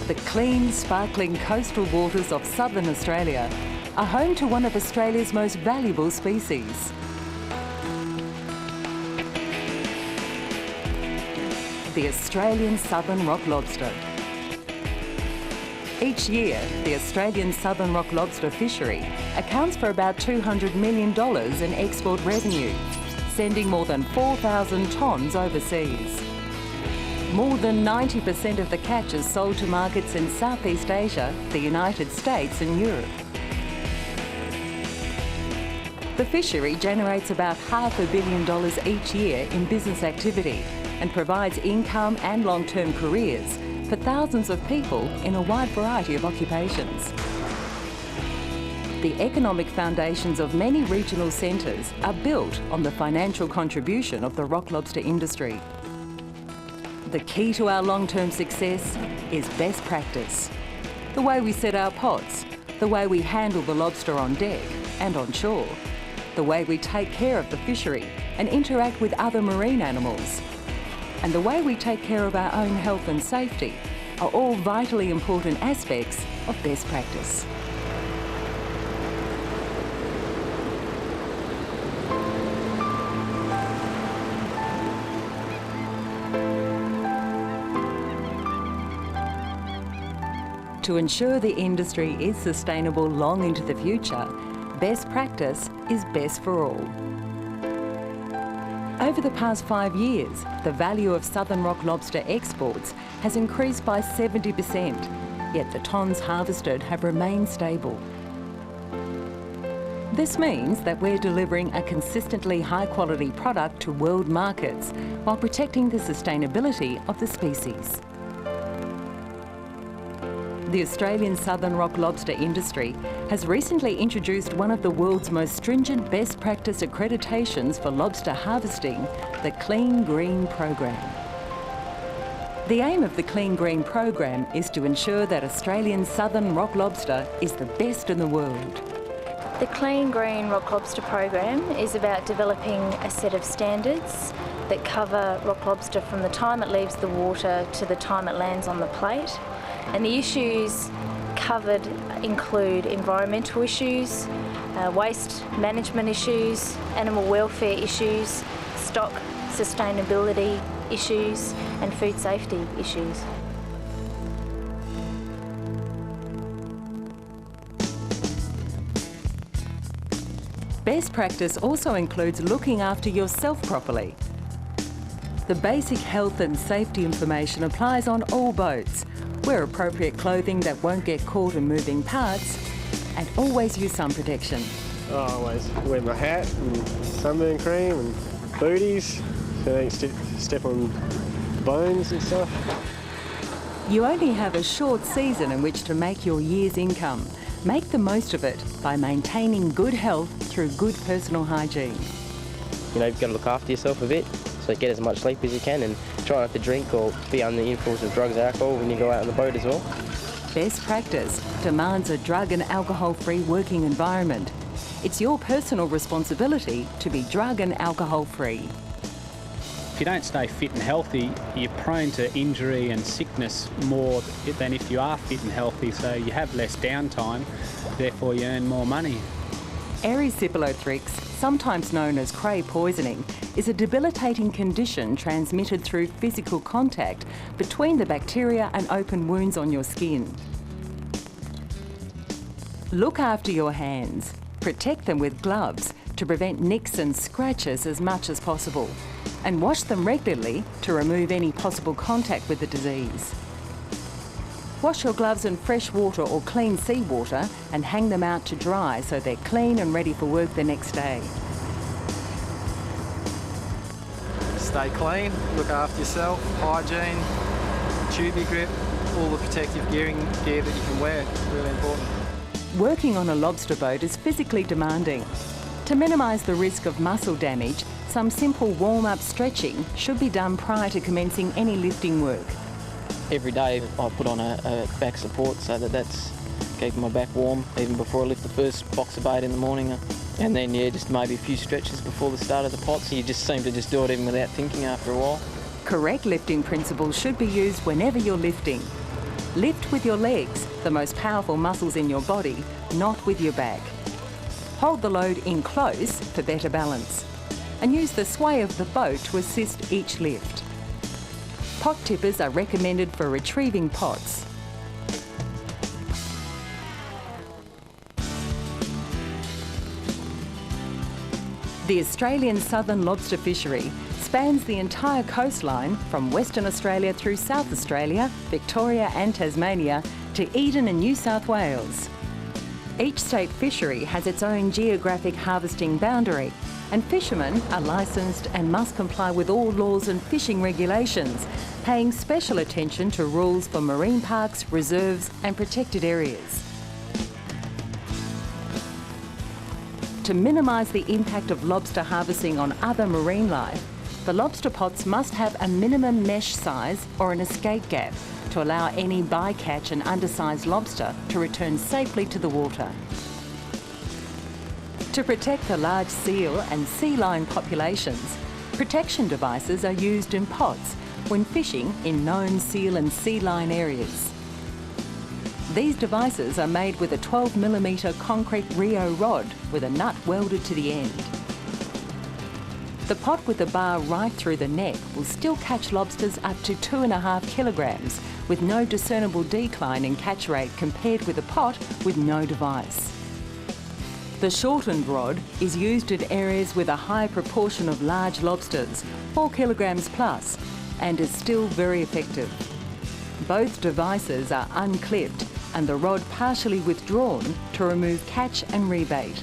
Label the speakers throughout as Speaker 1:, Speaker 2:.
Speaker 1: The clean, sparkling coastal waters of southern Australia are home to one of Australia's most valuable species. The Australian Southern Rock Lobster. Each year, the Australian Southern Rock Lobster fishery accounts for about $200 million in export revenue, sending more than 4,000 tonnes overseas. More than 90% of the catch is sold to markets in Southeast Asia, the United States and Europe. The fishery generates about $500 million each year in business activity and provides income and long-term careers for thousands of people in a wide variety of occupations. The economic foundations of many regional centres are built on the financial contribution of the rock lobster industry. The key to our long-term success is best practice. The way we set our pots, the way we handle the lobster on deck and on shore, the way we take care of the fishery and interact with other marine animals, and the way we take care of our own health and safety are all vitally important aspects of best practice. To ensure the industry is sustainable long into the future, best practice is best for all. Over the past 5 years, the value of southern rock lobster exports has increased by 70%, yet the tonnes harvested have remained stable. This means that we're delivering a consistently high-quality product to world markets while protecting the sustainability of the species. The Australian Southern Rock Lobster industry has recently introduced one of the world's most stringent best practice accreditations for lobster harvesting, the Clean Green Program. The aim of the Clean Green Program is to ensure that Australian Southern Rock Lobster is the best in the world.
Speaker 2: The Clean Green Rock Lobster program is about developing a set of standards that cover rock lobster from the time it leaves the water to the time it lands on the plate. And the issues covered include environmental issues, waste management issues, animal welfare issues, stock sustainability issues, and food safety issues.
Speaker 1: Best practice also includes looking after yourself properly. The basic health and safety information applies on all boats. Wear appropriate clothing that won't get caught in moving parts, and always use sun protection.
Speaker 3: I always wear my hat and sunburn cream and booties so they don't step on bones and stuff.
Speaker 1: You only have a short season in which to make your year's income. Make the most of it by maintaining good health through good personal hygiene.
Speaker 4: You know, you've got to look after yourself a bit, so get as much sleep as you can and try not to drink or be under the influence of drugs or alcohol when you go out on the boat as well.
Speaker 1: Best practice demands a drug and alcohol-free working environment. It's your personal responsibility to be drug and alcohol-free.
Speaker 5: If you don't stay fit and healthy, you're prone to injury and sickness more than if you are fit and healthy, so you have less downtime, therefore you earn more money.
Speaker 1: Erysipelotrix, sometimes known as cray poisoning, is a debilitating condition transmitted through physical contact between the bacteria and open wounds on your skin. Look after your hands. Protect them with gloves to prevent nicks and scratches as much as possible, and wash them regularly to remove any possible contact with the disease. Wash your gloves in fresh water or clean seawater and hang them out to dry so they're clean and ready for work the next day.
Speaker 6: stay clean, look after yourself, hygiene, tubey grip, all the protective gear that you can wear, really important.
Speaker 1: Working on a lobster boat is physically demanding. To minimise the risk of muscle damage, some simple warm-up stretching should be done prior to commencing any lifting work.
Speaker 7: Every day I put on a back support so that's keeping my back warm even before I lift the first box of bait in the morning. And then, yeah, just maybe a few stretches before the start of the pot, so you just seem to just do it even without thinking after a while.
Speaker 1: Correct lifting principles should be used whenever you're lifting. Lift with your legs, the most powerful muscles in your body, not with your back. Hold the load in close for better balance, and use the sway of the boat to assist each lift. Pot tippers are recommended for retrieving pots. The Australian Southern Lobster fishery spans the entire coastline from Western Australia through South Australia, Victoria and Tasmania to Eden and New South Wales. Each state fishery has its own geographic harvesting boundary, and fishermen are licensed and must comply with all laws and fishing regulations, paying special attention to rules for marine parks, reserves and protected areas. To minimise the impact of lobster harvesting on other marine life, the lobster pots must have a minimum mesh size or an escape gap to allow any bycatch and undersized lobster to return safely to the water. To protect the large seal and sea lion populations, protection devices are used in pots when fishing in known seal and sea lion areas. These devices are made with a 12mm concrete Rio rod with a nut welded to the end. The pot with the bar right through the neck will still catch lobsters up to 2.5 kilograms with no discernible decline in catch rate compared with a pot with no device. The shortened rod is used in areas with a high proportion of large lobsters, 4 kilograms plus, and is still very effective. Both devices are unclipped and the rod partially withdrawn to remove catch and rebait.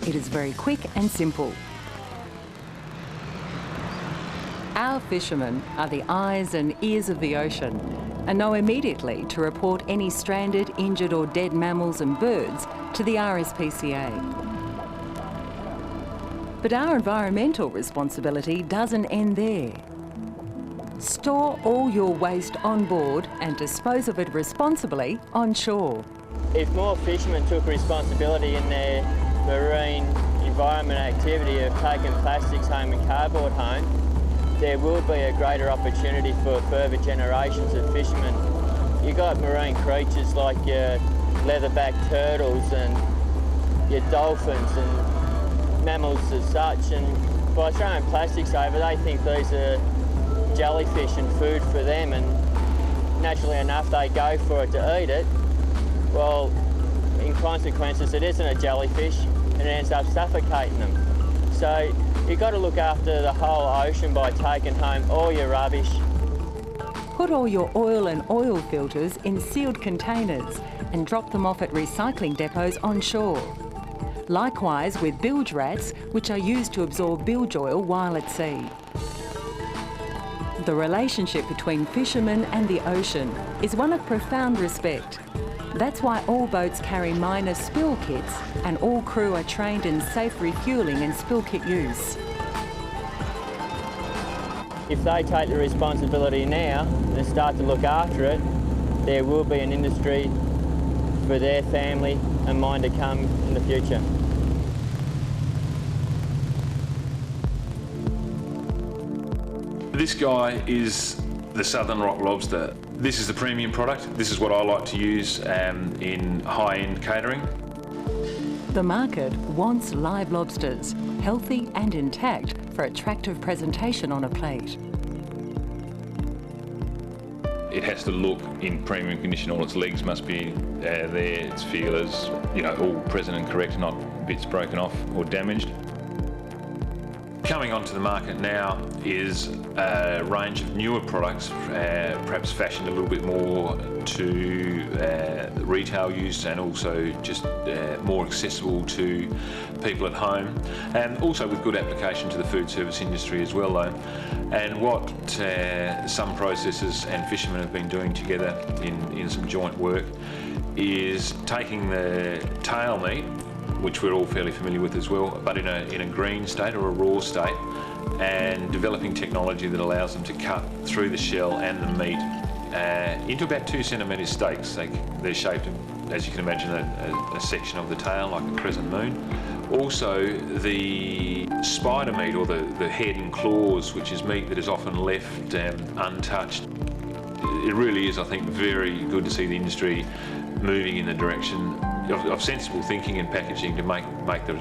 Speaker 1: It is very quick and simple. Our fishermen are the eyes and ears of the ocean and know immediately to report any stranded, injured or dead mammals and birds to the RSPCA. But our environmental responsibility doesn't end there. Store all your waste on board and dispose of it responsibly on shore.
Speaker 8: If more fishermen took responsibility in their marine environment activity of taking plastics home and cardboard home, there will be a greater opportunity for further generations of fishermen. You've got marine creatures like your leatherback turtles and your dolphins and mammals as such, and by throwing plastics over, they think these are jellyfish and food for them, and naturally enough they go for it to eat it. Well, in consequences it isn't a jellyfish and it ends up suffocating them. So you've got to look after the whole ocean by taking home all your rubbish.
Speaker 1: Put all your oil and oil filters in sealed containers and drop them off at recycling depots on shore. Likewise with bilge rats, which are used to absorb bilge oil while at sea. The relationship between fishermen and the ocean is one of profound respect. That's why all boats carry minor spill kits and all crew are trained in safe refuelling and spill kit use.
Speaker 8: If they take the responsibility now and start to look after it, there will be an industry for their family and mine to come in the future.
Speaker 9: This guy is the Southern Rock Lobster. This is the premium product. This is what I like to use in high-end catering.
Speaker 1: The market wants live lobsters, healthy and intact for attractive presentation on a plate.
Speaker 9: It has to look in premium condition. All its legs must be there, its feelers, all present and correct, not bits broken off or damaged. Coming onto the market now is a range of newer products, perhaps fashioned a little bit more to retail use and also just more accessible to people at home, and also with good application to the food service industry as well though. And what some processors and fishermen have been doing together in some joint work is taking the tail meat, which we're all fairly familiar with as well, but in a green state or a raw state, and developing technology that allows them to cut through the shell and the meat into about 2 centimetre steaks. They're shaped, as you can imagine, a section of the tail like a crescent moon. Also, the spider meat, or the head and claws, which is meat that is often left untouched. It really is, I think, very good to see the industry moving in the direction of sensible thinking and packaging to make the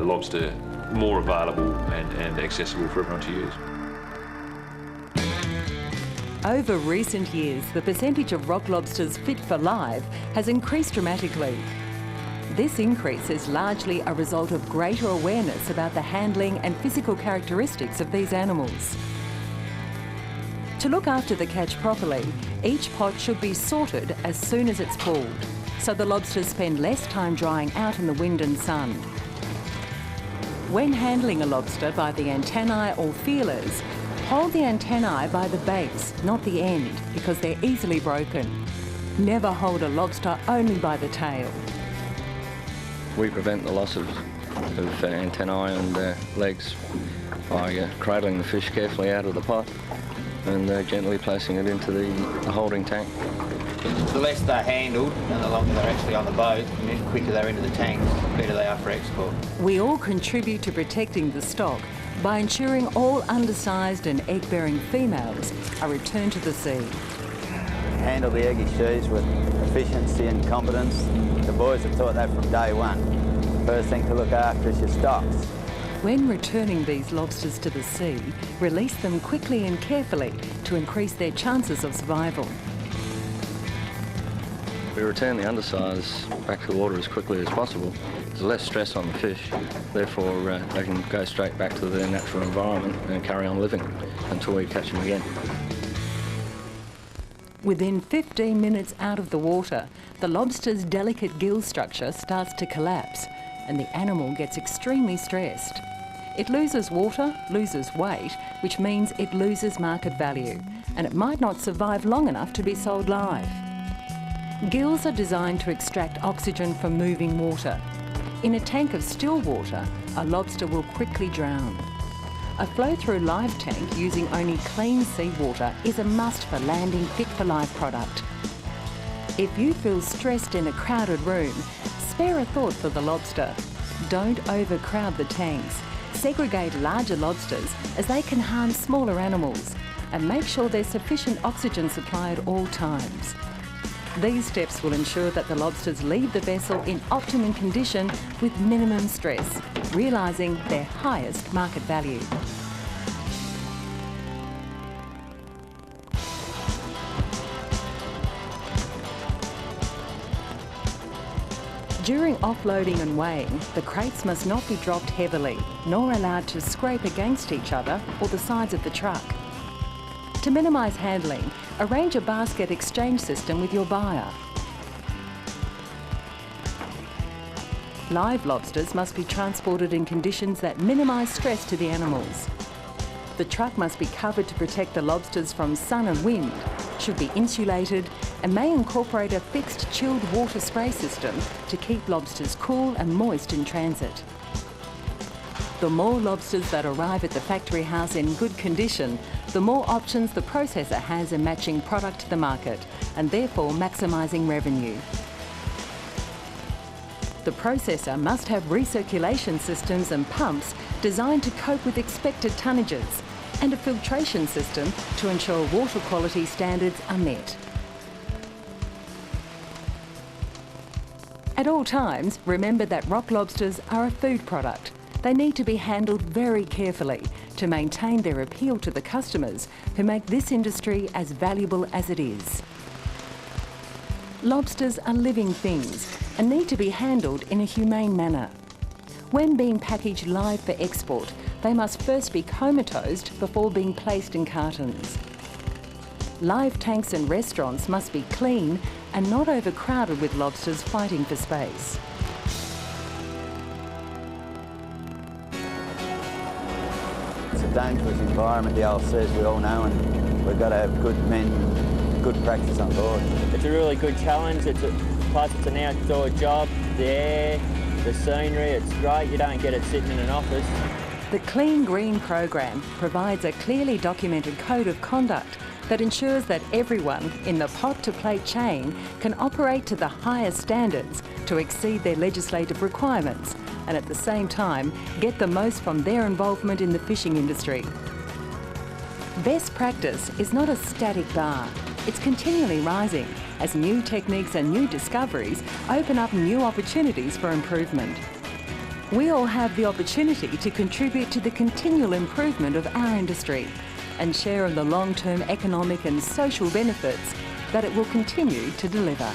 Speaker 9: lobster more available and accessible for everyone to use.
Speaker 1: Over recent years, the percentage of rock lobsters fit for live has increased dramatically. This increase is largely a result of greater awareness about the handling and physical characteristics of these animals. To look after the catch properly, each pot should be sorted as soon as it's pulled, so the lobsters spend less time drying out in the wind and sun. When handling a lobster by the antennae or feelers, hold the antennae by the base, not the end, because they're easily broken. Never hold a lobster only by the tail.
Speaker 10: We prevent the loss of antennae and legs by cradling the fish carefully out of the pot and gently placing it into the holding tank.
Speaker 11: The less they're handled and the longer they're actually on the boat, and the quicker they're into the tanks, the better they are for export.
Speaker 1: We all contribute to protecting the stock by ensuring all undersized and egg-bearing females are returned to the sea.
Speaker 12: Handle the eggy sheaves with efficiency and competence. The boys have taught that from day one. First thing to look after is your stocks.
Speaker 1: When returning these lobsters to the sea, release them quickly and carefully to increase their chances of survival.
Speaker 10: We return the undersize back to the water as quickly as possible. There's less stress on the fish, therefore they can go straight back to their natural environment and carry on living until we catch them again.
Speaker 1: Within 15 minutes out of the water, the lobster's delicate gill structure starts to collapse and the animal gets extremely stressed. It loses water, loses weight, which means it loses market value, and it might not survive long enough to be sold live. Gills are designed to extract oxygen from moving water. In a tank of still water, a lobster will quickly drown. A flow-through live tank using only clean seawater is a must for landing fit-for-live product. If you feel stressed in a crowded room, spare a thought for the lobster. Don't overcrowd the tanks. Segregate larger lobsters as they can harm smaller animals, and make sure there's sufficient oxygen supply at all times. These steps will ensure that the lobsters leave the vessel in optimum condition with minimum stress, realising their highest market value. During offloading and weighing, the crates must not be dropped heavily, nor allowed to scrape against each other or the sides of the truck. To minimise handling, arrange a basket exchange system with your buyer. Live lobsters must be transported in conditions that minimise stress to the animals. The truck must be covered to protect the lobsters from sun and wind, should be insulated, and may incorporate a fixed chilled water spray system to keep lobsters cool and moist in transit. The more lobsters that arrive at the factory house in good condition, the more options the processor has in matching product to the market and therefore maximising revenue. The processor must have recirculation systems and pumps designed to cope with expected tonnages and a filtration system to ensure water quality standards are met. At all times, remember that rock lobsters are a food product. They need to be handled very carefully to maintain their appeal to the customers who make this industry as valuable as it is. Lobsters are living things and need to be handled in a humane manner. When being packaged live for export, they must first be comatosed before being placed in cartons. Live tanks and restaurants must be clean and not overcrowded with lobsters fighting for space.
Speaker 12: It's a dangerous environment, the old sea, as we all know, and we've got to have good men, good practice on board.
Speaker 8: It's a really good challenge. Plus it's an outdoor job. The air, the scenery, it's great. You don't get it sitting in an office.
Speaker 1: The Clean Green program provides a clearly documented code of conduct that ensures that everyone in the pot-to-plate chain can operate to the highest standards to exceed their legislative requirements and at the same time get the most from their involvement in the fishing industry. Best practice is not a static bar. It's continually rising as new techniques and new discoveries open up new opportunities for improvement. We all have the opportunity to contribute to the continual improvement of our industry and share in the long-term economic and social benefits that it will continue to deliver.